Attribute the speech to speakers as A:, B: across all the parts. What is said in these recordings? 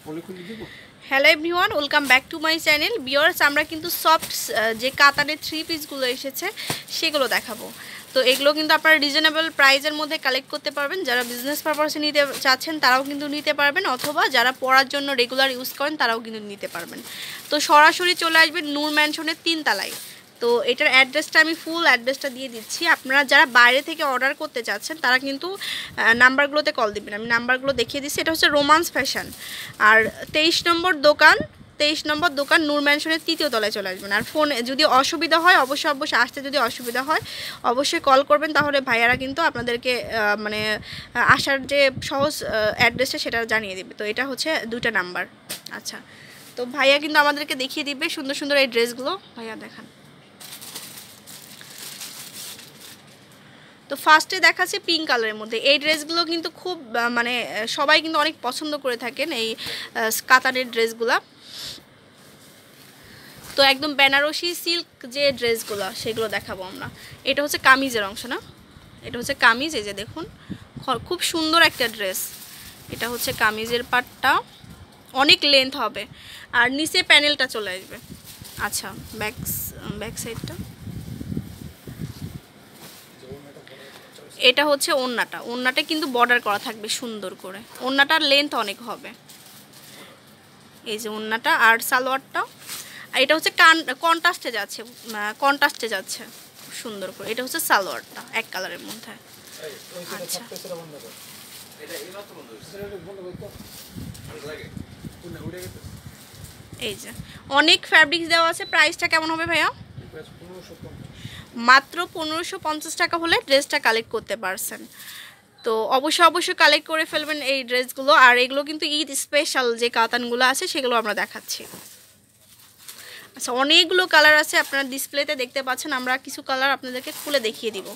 A: Hello everyone, welcome back to my channel. Viewers, আমরা কিন্তু soft যে কাতানের থ্রি পিসগুলো এসেছে সেগুলো দেখাবো। তো এগুলো কিন্তু আপনারা রিজনেবল প্রাইসের মধ্যে কালেক্ট করতে পারবেন। যারা বিজনেস পারপাসে নিতে চাচ্ছেন তারাও কিন্তু নিতে পারবেন, অথবা যারা পরার জন্য রেগুলার ইউজ করেন তারাও কিন্তু নিতে পারবেন। তো সরাসরি চলে আসবেন নূর ম্যানশনের 3 তলায়। তো এটার অ্যাড্রেসটা আমি ফুল অ্যাড্রেসটা দিয়ে দিচ্ছি। আপনারা যারা বাইরে থেকে অর্ডার করতে চাচ্ছেন তারা কিন্তু নাম্বারগুলোতে কল দিবেন। আমি নাম্বারগুলো দেখিয়ে দিচ্ছি। এটা হচ্ছে রোমান্স ফ্যাশন, আর 23 নম্বর দোকান নূর ম্যানশনের 3য় তলায় চলে আসবেন। আর ফোনে যদি অসুবিধা হয় অবশ্যই আসতে যদি অসুবিধা হয় অবশ্যই কল করবেন, তাহলে ভাইয়ারা কিন্তু আপনাদেরকে মানে আসার যে সহজ অ্যাড্রেসটা সেটা জানিয়ে দেবে। তো এটা হচ্ছে 2টা নাম্বার। আচ্ছা, তো ভাইয়া কিন্তু আমাদেরকে দেখিয়ে দিবে সুন্দর সুন্দর এই ড্রেসগুলো। ভাইয়া দেখান। তো ফার্স্টে দেখাচ্ছে পিঙ্ক কালারের মধ্যে। এই ড্রেসগুলো কিন্তু খুব মানে সবাই কিন্তু অনেক পছন্দ করে থাকেন এই কাতানের ড্রেসগুলো। তো একদম বেনারসি সিল্ক যে ড্রেসগুলো সেগুলো দেখাবো আমরা। এটা হচ্ছে কামিজের অংশ না, এটা হচ্ছে কামিজ। এই যে দেখুন, খুব সুন্দর একটা ড্রেস। এটা হচ্ছে কামিজের পাটটা, অনেক লেন্থ হবে আর নিচে প্যানেলটা চলে আসবে। আচ্ছা, ব্যাক সাইডটা, এটা হচ্ছে ওড়নাটা কিন্তু বর্ডার করা থাকবে সুন্দর করে। ওড়নাটার লেন্থ অনেক হবে। এই যে ওড়নাটা আর সালোয়ারটা, আর এটা হচ্ছে কন্ট্রাস্টে যাচ্ছে সুন্দর করে। এটা হচ্ছে সালোয়ারটা এক কালারের মধ্যে। আচ্ছা, এই যে অনেক ফ্যাব্রিক্স দেওয়া আছে। প্রাইসটা কেমন হবে ভাইয়া? মাত্র 1550 টাকা হলে ড্রেসটা কালেক্ট করতে পারছেন। তো অবশ্যই কালেক্ট করে ফেলবেন এই ড্রেসগুলো। আর এগুলো কিন্তু ঈদ স্পেশাল যে কাতানগুলো আছে সেগুলো আমরা দেখাচ্ছি। আচ্ছা, অনেকগুলো কালার আছে, আপনারা ডিসপ্লেতে দেখতে পাচ্ছেন। আমরা কিছু কালার আপনাদেরকে খুলে দেখিয়ে দিব।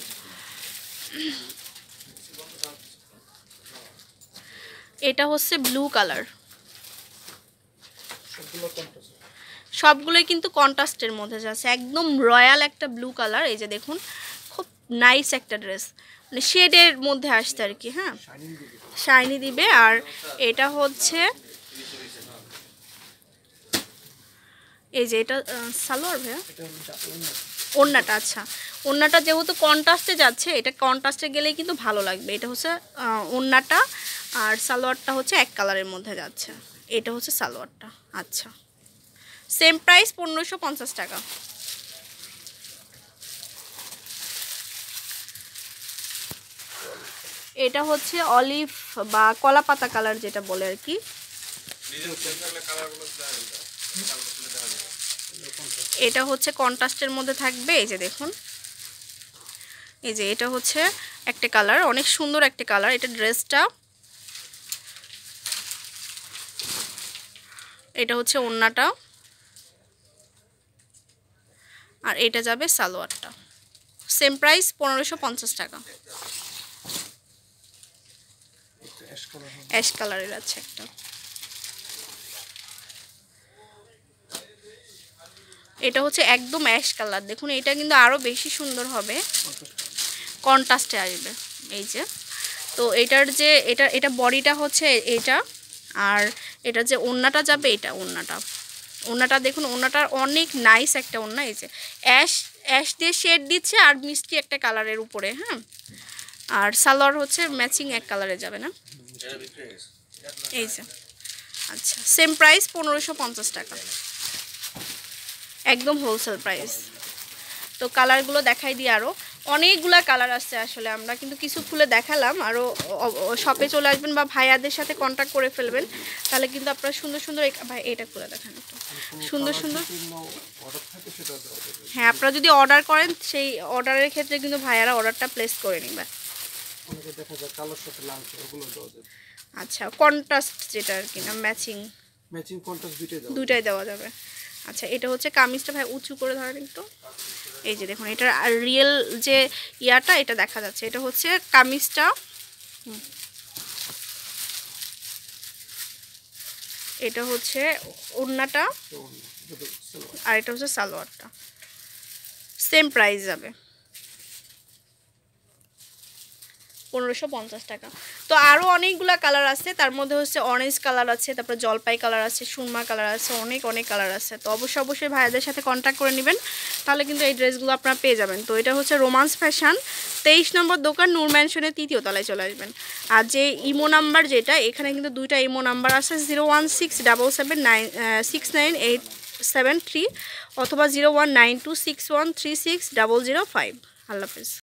A: এটা হচ্ছে ব্লু কালার, সবগুলোই কিন্তু কন্ট্রাস্টের মধ্যে যাচ্ছে, একদম রয়্যাল একটা ব্লু কালার। এই যে দেখুন, খুব নাইস একটা ড্রেস, মানে শেডের মধ্যে আসছে আর কি। হ্যাঁ, শাইনি দিবে। আর এটা হচ্ছে এই যে এটা সালোয়ার ভাইয়া, ওড়নাটা। আচ্ছা, ওড়নাটা যেহেতু কন্ট্রাস্টে যাচ্ছে, এটা কন্ট্রাস্টে গেলেই কিন্তু ভালো লাগবে। এটা হচ্ছে ওড়নাটা, আর সালোয়ারটা হচ্ছে এক কালারের মধ্যে যাচ্ছে। এটা হচ্ছে সালোয়ারটা। আচ্ছা, সেম প্রাইস 1550 টাকা। এটা হচ্ছে অলিভ বা কলা পাতা কালার যেটা বলে আর কি। এটা হচ্ছে কন্ট্রাস্টের মধ্যে থাকবে। এই যে দেখুন, এই যে এটা হচ্ছে একটা কালার, অনেক সুন্দর একটা কালার। এটা ড্রেসটা, এটা হচ্ছে ওড়নাটা, আর এটা যাবে সালোয়ারটা। সেম প্রাইস 1550 টাকা। অ্যাশ কালারের আছে একটা। এটা হচ্ছে একদম অ্যাশ কালার। দেখুন, এটা কিন্তু আরও বেশি সুন্দর হবে, কন্ট্রাস্টে আসবে। এই যে, তো এটার যে এটা বডিটা হচ্ছে এটা, আর এটা যে ওড়নাটা যাবে এটা ওড়নাটা দেখুন, ওড়নাটার অনেক নাইস একটা ওড়না। এই যে অ্যাশ দিয়ে শেড দিচ্ছে আর মিষ্টি একটা কালারের উপরে। হ্যাঁ, আর সালোয়ার হচ্ছে ম্যাচিং এক কালারে যাবে না। এই যে, আচ্ছা, সেম প্রাইস 1550 টাকা, একদম হোলসেল প্রাইস। তো কালারগুলো দেখাই দিই, আরও অনেকগুলা কালার আসছে। আসলে আমরা কিন্তু কিছু খুলে দেখালাম, আরও শপে চলে আসবেন বা ভাইয়াদের সাথে কন্ট্যাক্ট করে ফেলবেন, তাহলে কিন্তু আপনারা সুন্দর সুন্দর ভাই এটা খুলে দেখান একটু সুন্দর সুন্দর। হ্যাঁ, আপনারা যদি অর্ডার করেন সেই অর্ডারের ক্ষেত্রে কিন্তু ভাইয়ারা অর্ডারটা প্লেস করে নেবে। আচ্ছা, কন্ট্রাস্ট যেটা আর কি না, ম্যাচিং কন্ট্রাস্ট দুইটাই দেওয়া যাবে। আচ্ছা, এটা হচ্ছে কামিজটা ভাই উঁচু করে ধরেন একটু। এই যে দেখুন, এটার রিয়েল যে ইয়াটা এটা দেখা যাচ্ছে। এটা হচ্ছে কামিজটা, এটা হচ্ছে ওড়নাটা, আর এটা হচ্ছে সালোয়ারটা। সেম প্রাইস যাবে। 1550 টাকা। তো আরও অনেকগুলো কালার আছে, তার মধ্যে হচ্ছে অরেঞ্জ কালার আছে, তারপর জলপাই কালার আছে, সুরমা কালার আছে, অনেক কালার আছে। তো অবশ্যই ভাইয়াদের সাথে কন্ট্যাক্ট করে নেবেন, তাহলে কিন্তু এই ড্রেসগুলো আপনারা পেয়ে যাবেন। তো এটা হচ্ছে রোমান্স ফ্যাশন, 23 নম্বর দোকান, নূর ম্যানশনের 3য় তলায় চলে আসবেন। আর যে ইমো নাম্বার যেটা, এখানে কিন্তু 2টা ইমো নাম্বার আছে, 01677969873 অথবা 01926136005। আল্লাহ হাফেজ।